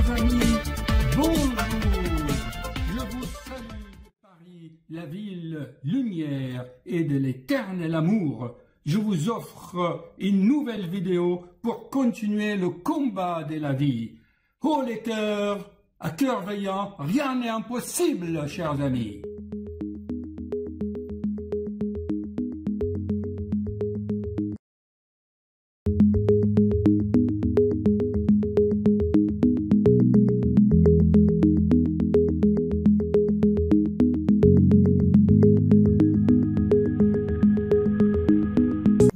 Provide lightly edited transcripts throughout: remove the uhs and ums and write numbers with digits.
chers amis, bonjour. Je vous salue de Paris, la ville lumière et de l'éternel amour. Je vous offre une nouvelle vidéo pour continuer le combat de la vie. Oh les cœurs, à cœur veillant, rien n'est impossible, chers amis.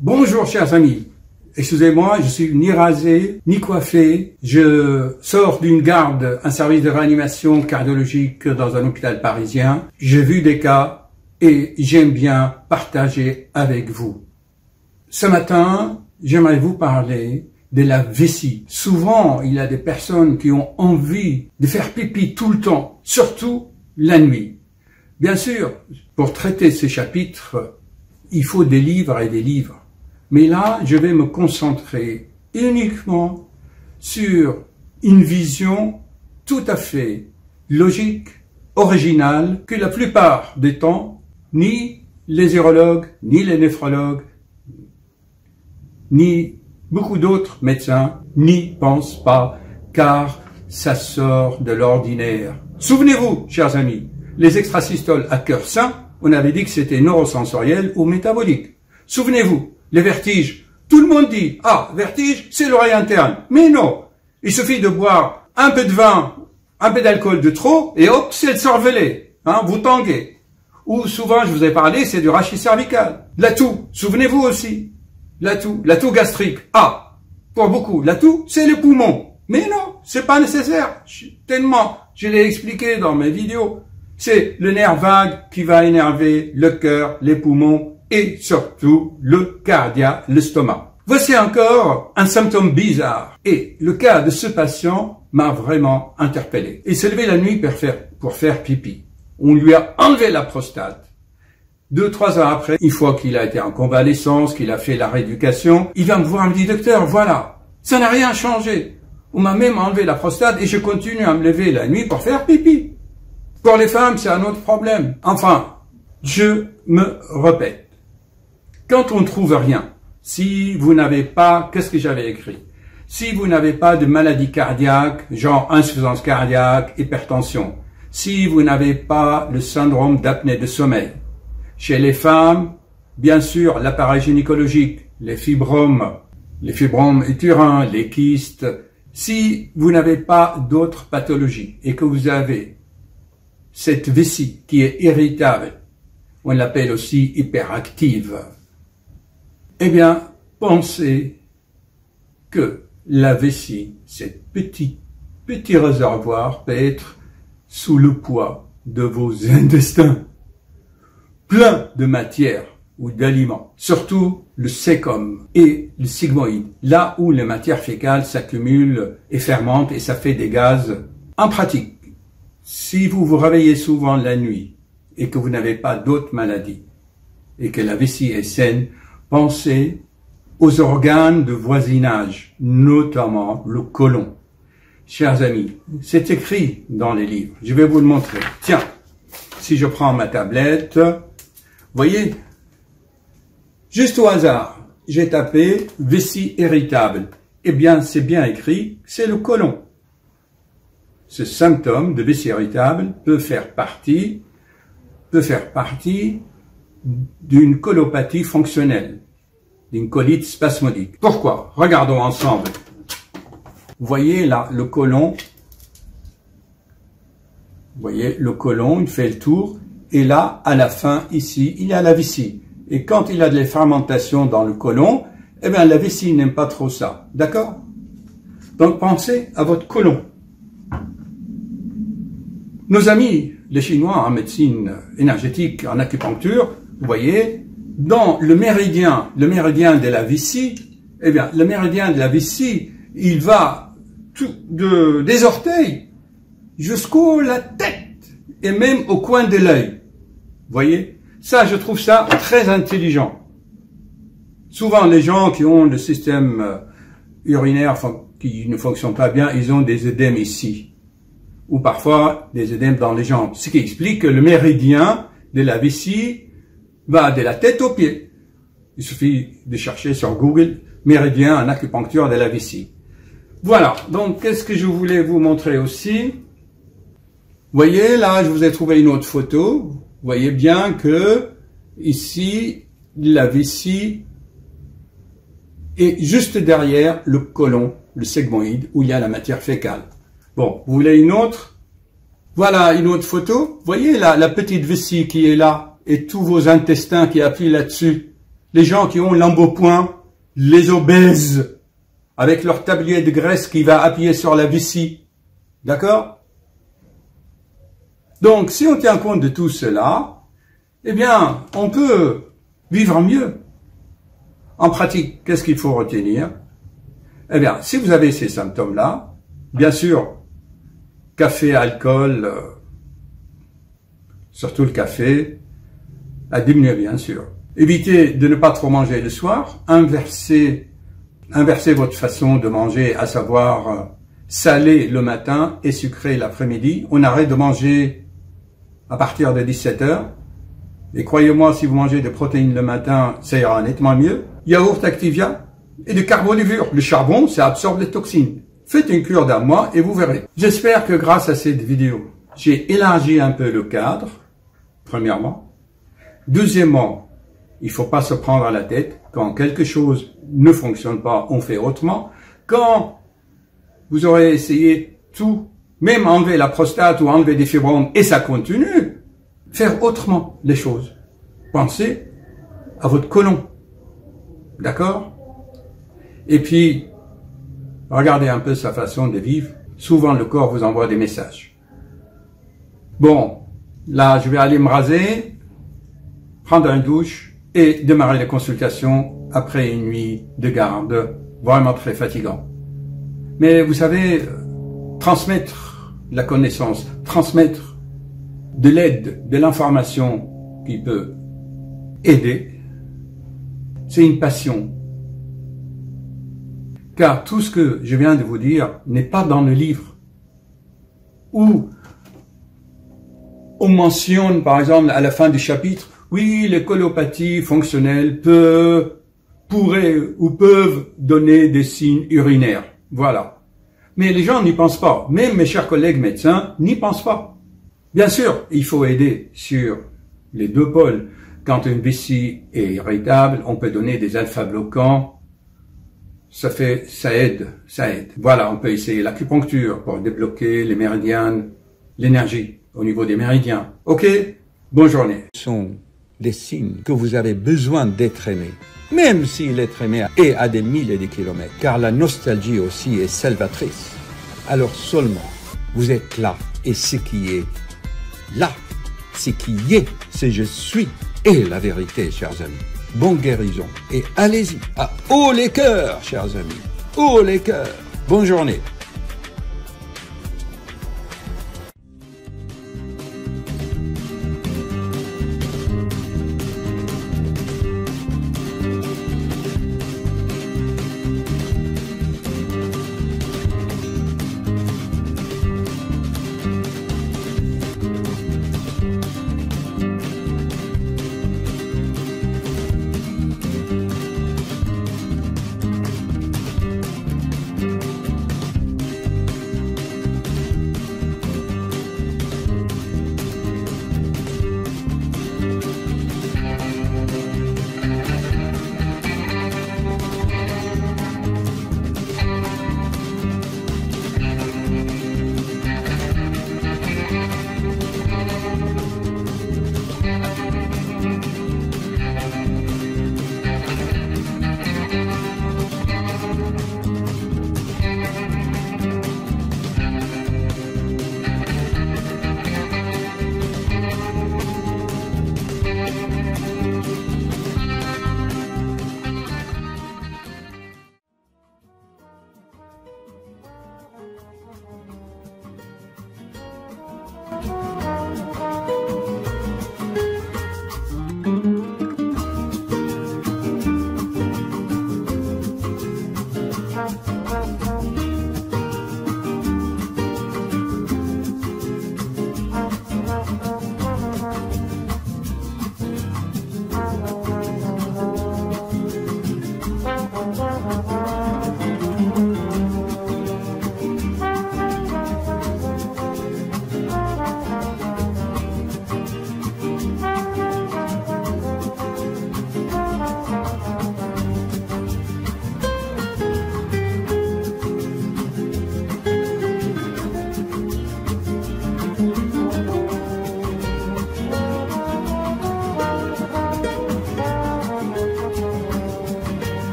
Bonjour chers amis, excusez-moi, je suis ni rasé, ni coiffé, je sors d'une garde, un service de réanimation cardiologique dans un hôpital parisien, j'ai vu des cas et j'aime bien partager avec vous. Ce matin, j'aimerais vous parler de la vessie. Souvent, il y a des personnes qui ont envie de faire pipi tout le temps, surtout la nuit. Bien sûr, pour traiter ces chapitres, il faut des livres et des livres. Mais là, je vais me concentrer uniquement sur une vision tout à fait logique, originale, que la plupart des temps, ni les urologues, ni les néphrologues, ni beaucoup d'autres médecins n'y pensent pas, car ça sort de l'ordinaire. Souvenez-vous, chers amis, les extrasystoles à cœur sain, on avait dit que c'était neurosensoriel ou métabolique. Souvenez-vous, les vertiges, tout le monde dit, ah, vertige, c'est l'oreille interne. Mais non, il suffit de boire un peu de vin, un peu d'alcool de trop, et hop, c'est le cervelet, hein, vous tanguez. Ou souvent, je vous ai parlé, c'est du rachis cervical. La toux, souvenez-vous aussi, la toux gastrique. Ah, pour beaucoup, la toux, c'est le poumon. Mais non, c'est pas nécessaire, tellement, je l'ai expliqué dans mes vidéos. C'est le nerf vague qui va énerver le cœur, les poumons, et surtout le cardia, l'estomac. Voici encore un symptôme bizarre. Et le cas de ce patient m'a vraiment interpellé. Il s'est levé la nuit pour faire pipi. On lui a enlevé la prostate. 2-3 ans après, une fois qu'il a été en convalescence, qu'il a fait la rééducation, il vient me voir et me dit, docteur, voilà, ça n'a rien changé. On m'a même enlevé la prostate et je continue à me lever la nuit pour faire pipi. Pour les femmes, c'est un autre problème. Enfin, je me répète. Quand on ne trouve rien, si vous n'avez pas, qu'est-ce que j'avais écrit? Si vous n'avez pas de maladie cardiaque, genre insuffisance cardiaque, hypertension, si vous n'avez pas le syndrome d'apnée de sommeil, chez les femmes, bien sûr, l'appareil gynécologique, les fibromes utérins, les kystes, si vous n'avez pas d'autres pathologies et que vous avez cette vessie qui est irritable, on l'appelle aussi hyperactive, eh bien, pensez que la vessie, cet petit réservoir peut être sous le poids de vos intestins, plein de matière ou d'aliments, surtout le sécum et le sigmoïde, là où les matières fécales s'accumulent et fermentent et ça fait des gaz. En pratique, si vous vous réveillez souvent la nuit et que vous n'avez pas d'autres maladies et que la vessie est saine, pensez aux organes de voisinage, notamment le côlon. Chers amis, c'est écrit dans les livres. Je vais vous le montrer. Tiens, si je prends ma tablette, voyez, juste au hasard, j'ai tapé vessie irritable. Eh bien, c'est bien écrit, c'est le côlon. Ce symptôme de vessie irritable peut faire partie d'une colopathie fonctionnelle, d'une colite spasmodique. Pourquoi? Regardons ensemble. Vous voyez là le côlon. Vous voyez le côlon, il fait le tour. Et là, à la fin, ici, il y a la vessie. Et quand il y a de la fermentation dans le côlon, eh bien la vessie n'aime pas trop ça. D'accord? Donc pensez à votre côlon. Nos amis, les Chinois en médecine énergétique, en acupuncture, vous voyez, dans le méridien de la vessie, eh bien, le méridien de la vessie, il va des orteils jusqu'à la tête et même au coin de l'œil. Vous voyez? Ça, je trouve ça très intelligent. Souvent, les gens qui ont le système urinaire qui ne fonctionnent pas bien, ils ont des œdèmes ici. Ou parfois des œdèmes dans les jambes. Ce qui explique que le méridien de la vessie va de la tête aux pieds. Il suffit de chercher sur Google méridien en acupuncture de la vessie. Voilà, donc qu'est-ce que je voulais vous montrer aussi? Vous voyez, là, je vous ai trouvé une autre photo. Vous voyez bien que ici, la vessie est juste derrière le côlon, le sigmoïde, où il y a la matière fécale. Bon, vous voulez une autre? Voilà une autre photo. Vous voyez la petite vessie qui est là et tous vos intestins qui appuient là-dessus. Les gens qui ont l'embonpoint, les obèses, avec leur tablier de graisse qui va appuyer sur la vessie. D'accord? Donc, si on tient compte de tout cela, eh bien, on peut vivre mieux. En pratique, qu'est-ce qu'il faut retenir? Eh bien, si vous avez ces symptômes-là, bien sûr, café, alcool, surtout le café, à diminuer bien sûr. Évitez de ne pas trop manger le soir, inversez votre façon de manger, à savoir salé le matin et sucré l'après-midi. On arrête de manger à partir de 17 h. Et croyez-moi, si vous mangez des protéines le matin, ça ira nettement mieux. Yaourt Activia et du carbonivore. Le charbon, ça absorbe les toxines. Faites une cure d'un mois et vous verrez. J'espère que grâce à cette vidéo, j'ai élargi un peu le cadre, premièrement. Deuxièmement, il ne faut pas se prendre à la tête. Quand quelque chose ne fonctionne pas, on fait autrement. Quand vous aurez essayé tout, même enlever la prostate ou enlever des fibromes, et ça continue, faire autrement les choses. Pensez à votre côlon. D'accord? Et puis, regardez un peu sa façon de vivre. Souvent, le corps vous envoie des messages. Bon, là, je vais aller me raser, prendre une douche et démarrer les consultations après une nuit de garde vraiment très fatigant. Mais vous savez, transmettre la connaissance, transmettre de l'aide, de l'information qui peut aider, c'est une passion. Car tout ce que je viens de vous dire n'est pas dans le livre. Où on mentionne, par exemple, à la fin du chapitre, oui, les colopathie fonctionnelles pourraient ou peuvent donner des signes urinaires. Voilà. Mais les gens n'y pensent pas. Même mes chers collègues médecins n'y pensent pas. Bien sûr, il faut aider sur les deux pôles. Quand une vessie est irritable, on peut donner des alpha-bloquants. Ça aide. Voilà, on peut essayer l'acupuncture pour débloquer les méridiens, l'énergie au niveau des méridiens. Ok? Bonne journée. Ce sont des signes que vous avez besoin d'être aimé. Même si l'être aimé est à des milliers de kilomètres. Car la nostalgie aussi est salvatrice. Alors seulement, vous êtes là. Et ce qui est là, ce qui est, c'est je suis, est la vérité, chers amis. Bonne guérison. Et allez-y, à haut les cœurs, chers amis. Haut les cœurs. Bonne journée.